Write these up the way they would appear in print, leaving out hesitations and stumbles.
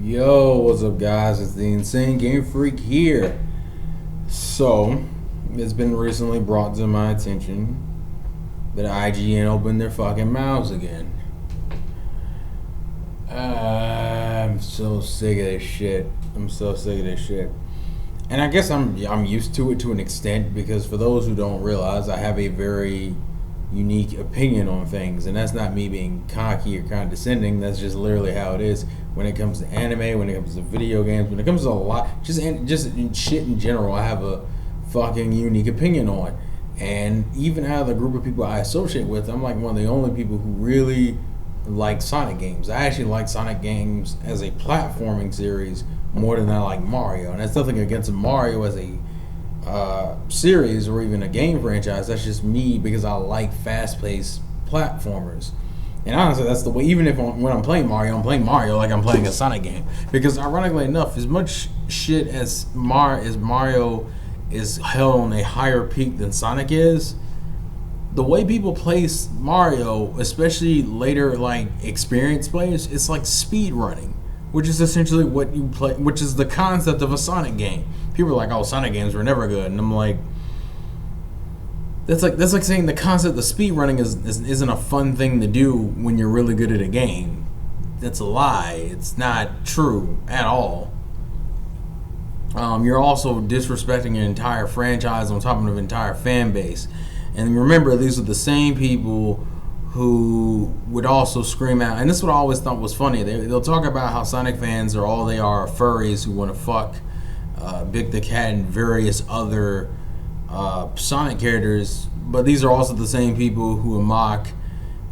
Yo, what's up, guys? It's the Insane Game Freak here. So, it's been recently brought to my attention that IGN opened their fucking mouths again. I'm so sick of this shit. And I guess I'm used to it to an extent because for those who don't realize, I have a very unique opinion on things, and that's not me being cocky or condescending. That's just literally how it is when it comes to anime, when it comes to video games, when it comes to a lot, just in shit in general. I have a fucking unique opinion on, and even out of the group of people I associate with, I'm like one of the only people who really like Sonic games. I actually like Sonic games as a platforming series more than I like Mario, and that's nothing against Mario as a series or even a game franchise. That's just me because I like fast-paced platformers. And honestly, that's the way. Even if when I'm playing Mario like I'm playing a Sonic game. Because ironically enough, as much shit as Mario is held on a higher peak than Sonic is, the way people play Mario, especially later like experienced players, it's like speed running, which is essentially what you play, which is the concept of a Sonic game. People are like, "Oh, Sonic games were never good," and I'm like, that's like saying the concept of speed running isn't a fun thing to do when you're really good at a game. That's a lie. It's not true at all. You're also disrespecting an entire franchise on top of an entire fan base. And remember, these are the same people who would also scream out, and this is what I always thought was funny. They'll talk about how Sonic fans are all they are furries who want to fuck Big the Cat and various other Sonic characters, but these are also the same people who mock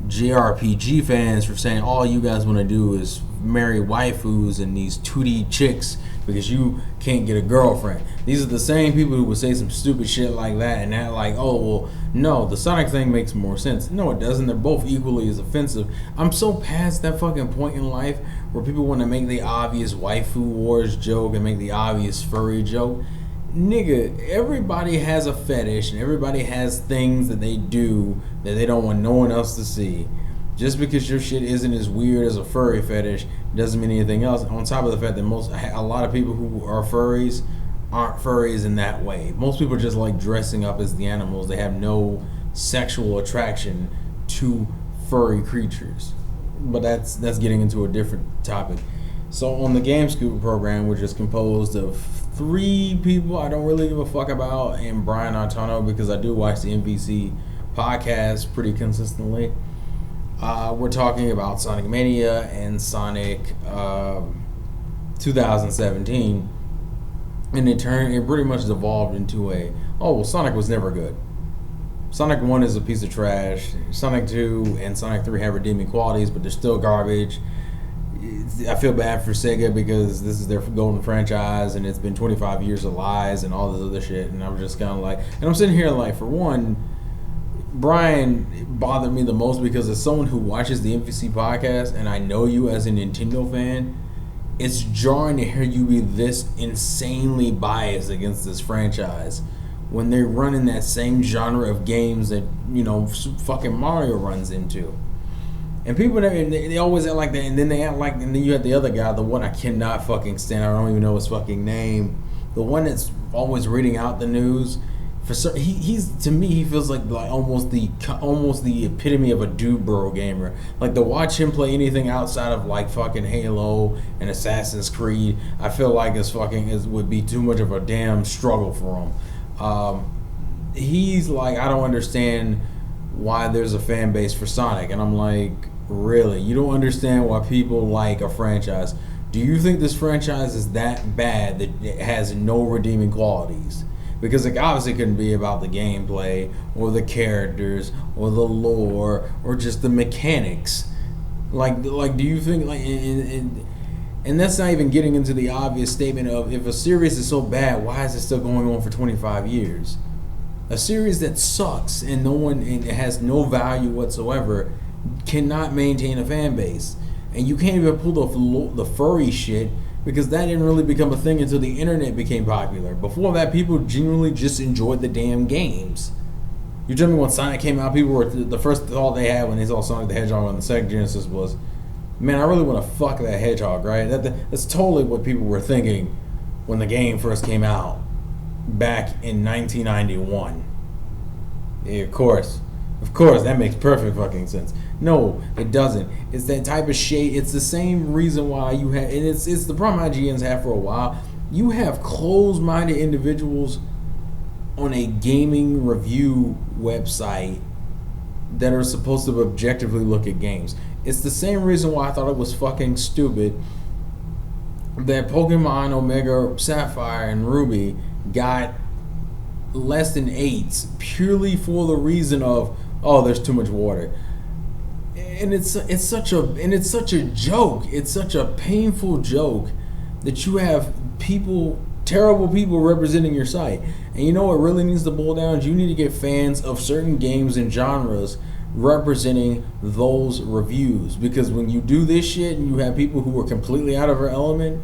JRPG fans for saying all you guys want to do is marry waifus and these 2D chicks because you can't get a girlfriend. These are the same people who would say some stupid shit like that and act like, oh, well, no, the Sonic thing makes more sense. No, it doesn't. They're both equally as offensive. I'm so past that fucking point in life where people want to make the obvious waifu wars joke and make the obvious furry joke. Nigga, everybody has a fetish and everybody has things that they do that they don't want no one else to see. Just because your shit isn't as weird as a furry fetish doesn't mean anything else. On top of the fact that a lot of people who are furries aren't furries in that way. Most people just like dressing up as the animals. They have no sexual attraction to furry creatures. But that's getting into a different topic. So on the Game Scoop program, which is composed of 3 people I don't really give a fuck about, and Brian Artano, because I do watch the MVC podcast pretty consistently. We're talking about Sonic Mania and Sonic 2017, and it pretty much evolved into Sonic was never good. Sonic 1 is a piece of trash. Sonic 2 and Sonic 3 have redeeming qualities, but they're still garbage. I feel bad for Sega because this is their golden franchise and it's been 25 years of lies and all this other shit, and I'm just kind of like, and I'm sitting here like, for one, Brian bothered me the most because as someone who watches the MVC podcast and I know you as a Nintendo fan, it's jarring to hear you be this insanely biased against this franchise when they're running that same genre of games that, you know, fucking Mario runs into. And people, they always act like that, and then they act like, and then you have the other guy, the one I cannot fucking stand, I don't even know his fucking name, the one that's always reading out the news. He's to me, he feels like almost the epitome of a dude bro gamer. Like, to watch him play anything outside of like fucking Halo and Assassin's Creed, I feel like would be too much of a damn struggle for him. He's like, I don't understand why there's a fan base for Sonic, and I'm like, really? You don't understand why people like a franchise? Do you think this franchise is that bad that it has no redeeming qualities? Because it obviously couldn't be about the gameplay or the characters or the lore or just the mechanics. Like do you think and that's not even getting into the obvious statement of, if a series is so bad, why is it still going on for 25 years? A series that sucks and it has no value whatsoever cannot maintain a fan base. And you can't even pull the furry shit, because that didn't really become a thing until the internet became popular. Before that, people genuinely just enjoyed the damn games. You tell me when Sonic came out, people were the first thought they had when they saw Sonic the Hedgehog on the Sega Genesis was, man, I really want to fuck that hedgehog, right? That's totally what people were thinking when the game first came out back in 1991. Yeah, of course, that makes perfect fucking sense. No, it doesn't. It's that type of shade. It's the same reason why you have, and it's the problem IGN's had for a while. You have closed-minded individuals on a gaming review website that are supposed to objectively look at games. It's the same reason why I thought it was fucking stupid that Pokemon Omega Sapphire and Ruby got less than 8s purely for the reason of, oh, there's too much water. And it's such a joke. It's such a painful joke that you have terrible people representing your site. And you know what really needs to boil down is you need to get fans of certain games and genres representing those reviews, because when you do this shit and you have people who are completely out of their element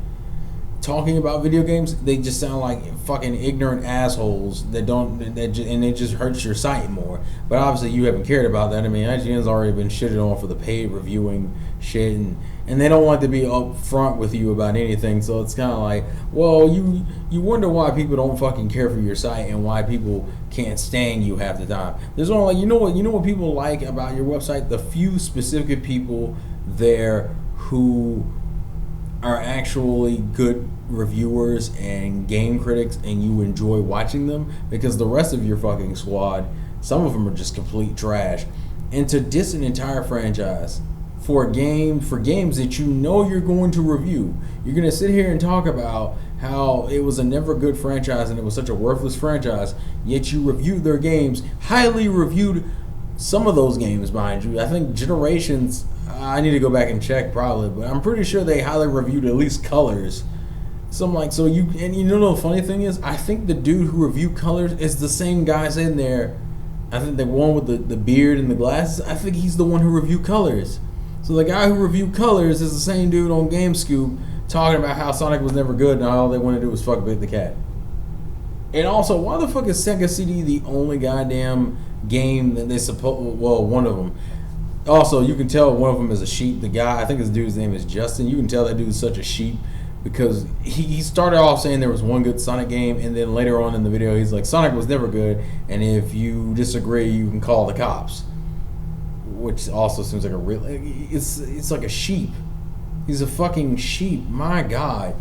talking about video games, they just sound like fucking ignorant assholes and it just hurts your site more. But obviously you haven't cared about that. I mean, IGN's already been shitted on for the paid reviewing shit, and they don't want to be upfront with you about anything. So it's kind of like, well, you wonder why people don't fucking care for your site and why people can't stand you half the time. There's only, like, you know what people like about your website? The few specific people there who are actually good reviewers and game critics, and you enjoy watching them, because the rest of your fucking squad, some of them are just complete trash. And to diss an entire franchise for games that you know you're going to review, you're going to sit here and talk about how it was a never good franchise and it was such a worthless franchise, yet you reviewed their games, highly reviewed some of those games, mind you. I think Generations, I need to go back and check probably, but I'm pretty sure they highly reviewed at least Colors. So I'm like, and you know the funny thing is, I think the dude who reviewed Colors is the same guy's in there. I think the one with the beard and the glasses, I think he's the one who reviewed Colors. So the guy who reviewed Colors is the same dude on GameScoop talking about how Sonic was never good and all they wanted to do was fuck Big the Cat. And also, why the fuck is Sega CD the only goddamn game that they one of them. Also, you can tell one of them is a sheep. The guy, I think his dude's name is Justin. You can tell that dude's such a sheep because he started off saying there was one good Sonic game, and then later on in the video he's like, Sonic was never good, and if you disagree you can call the cops. Which also seems like it's like a sheep. He's a fucking sheep. My God.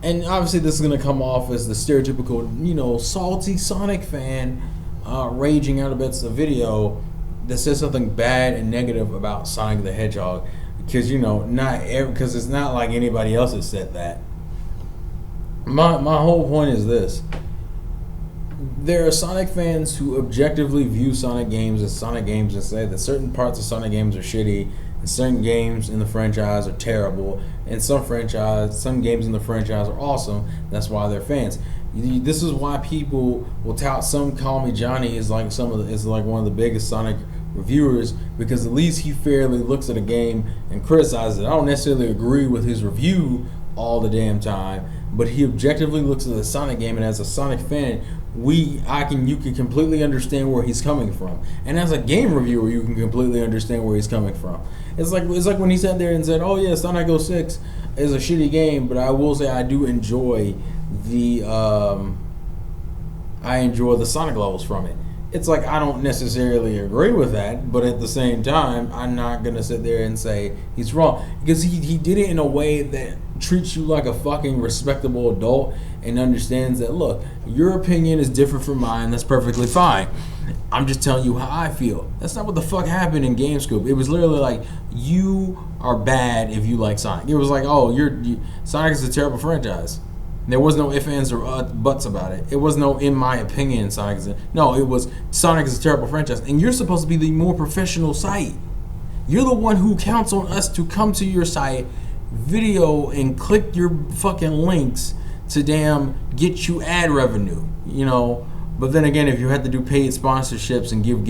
And obviously this is going to come off as the stereotypical, salty Sonic fan raging out about the video that says something bad and negative about Sonic the Hedgehog, because because it's not like anybody else has said that. My whole point is this: there are Sonic fans who objectively view Sonic games as Sonic games and say that certain parts of Sonic games are shitty and certain games in the franchise are terrible, and some games in the franchise are awesome. That's why they're fans. This is why people will tout some Call Me Johnny is like one of the biggest Sonic reviewers, because at least he fairly looks at a game and criticizes it. I don't necessarily agree with his review all the damn time, but he objectively looks at the Sonic game, and as a Sonic fan, you can completely understand where he's coming from. And as a game reviewer, you can completely understand where he's coming from. It's like when he sat there and said, "Oh yeah, Sonic 06 is a shitty game, but I will say I do enjoy the Sonic levels from it." It's like, I don't necessarily agree with that, but at the same time, I'm not gonna sit there and say he's wrong, because he did it in a way that treats you like a fucking respectable adult and understands that, look, your opinion is different from mine. That's perfectly fine. I'm just telling you how I feel. That's not what the fuck happened in GameScoop. It was literally like, you are bad if you like Sonic. It was like, oh, Sonic is a terrible franchise. There was no ifs, ands, or buts about it. It was no, in my opinion, it was Sonic is a terrible franchise. And you're supposed to be the more professional site. You're the one who counts on us to come to your site, video, and click your fucking links to damn get you ad revenue, But then again, if you had to do paid sponsorships and give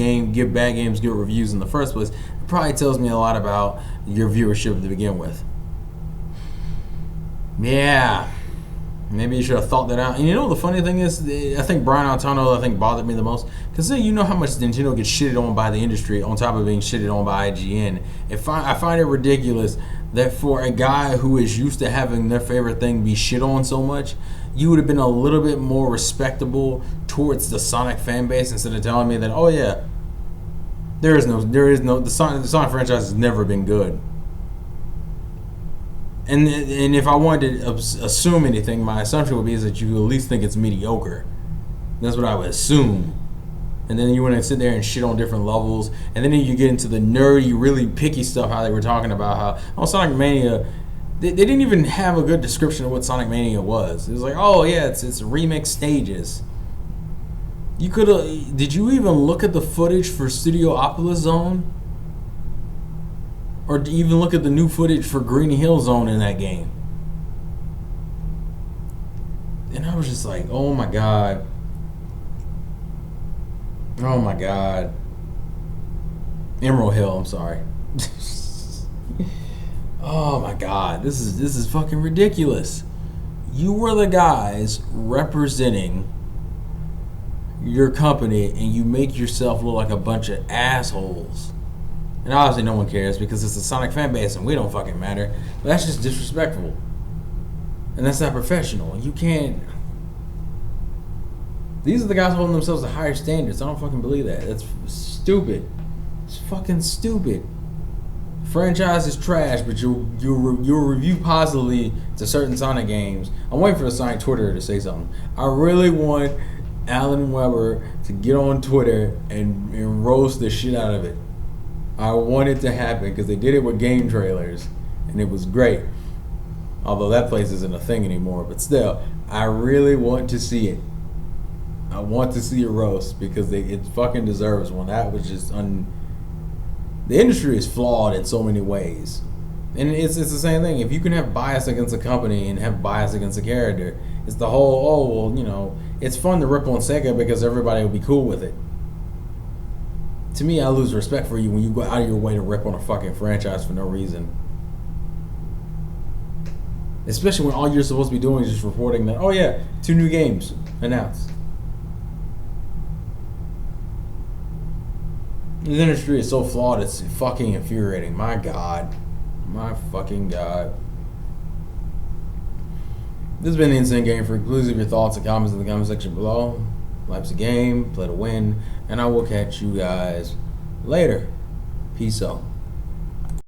bad games good reviews in the first place, it probably tells me a lot about your viewership to begin with. Yeah. Maybe you should have thought that out. And you know the funny thing is, I think Brian Altano bothered me the most because you know how much Nintendo gets shitted on by the industry on top of being shitted on by IGN. I find it ridiculous that for a guy who is used to having their favorite thing be shit on so much, you would have been a little bit more respectable towards the Sonic fan base instead of telling me that, oh yeah, the Sonic franchise has never been good. And if I wanted to assume anything, my assumption would be is that you at least think it's mediocre. That's what I would assume. And then you want to sit there and shit on different levels. And then you get into the nerdy, really picky stuff, how they were talking about how Sonic Mania, they didn't even have a good description of what Sonic Mania was. It was like, oh yeah, it's remix stages. You could have. Did you even look at the footage for Studiopolis Zone? Or even look at the new footage for Greeny Hill Zone in that game? And I was just like, oh my god. Oh my god. Emerald Hill, I'm sorry. Oh my god. This is fucking ridiculous. You were the guys representing your company and you make yourself look like a bunch of assholes. And obviously no one cares because it's a Sonic fan base and we don't fucking matter. But that's just disrespectful. And that's not professional. You can't... These are the guys holding themselves to higher standards. I don't fucking believe that. That's stupid. It's fucking stupid. Franchise is trash, but you'll review positively to certain Sonic games. I'm waiting for the Sonic Twitter to say something. I really want Alan Weber to get on Twitter and roast the shit out of it. I want it to happen because they did it with game trailers and it was great. Although that place isn't a thing anymore, but still, I really want to see it. I want to see a roast because it fucking deserves one. That was just the industry is flawed in so many ways, and it's the same thing. If you can have bias against a company and have bias against a character, it's the whole it's fun to rip on Sega because everybody will be cool with it. To me, I lose respect for you when you go out of your way to rip on a fucking franchise for no reason. Especially when all you're supposed to be doing is just reporting that, oh yeah, 2 new games announced. This industry is so flawed, it's fucking infuriating. My god. My fucking god. This has been the Insane Game Freak. Please leave your thoughts and comments in the comment section below. Life's a game, play to win, and I will catch you guys later. Peace out.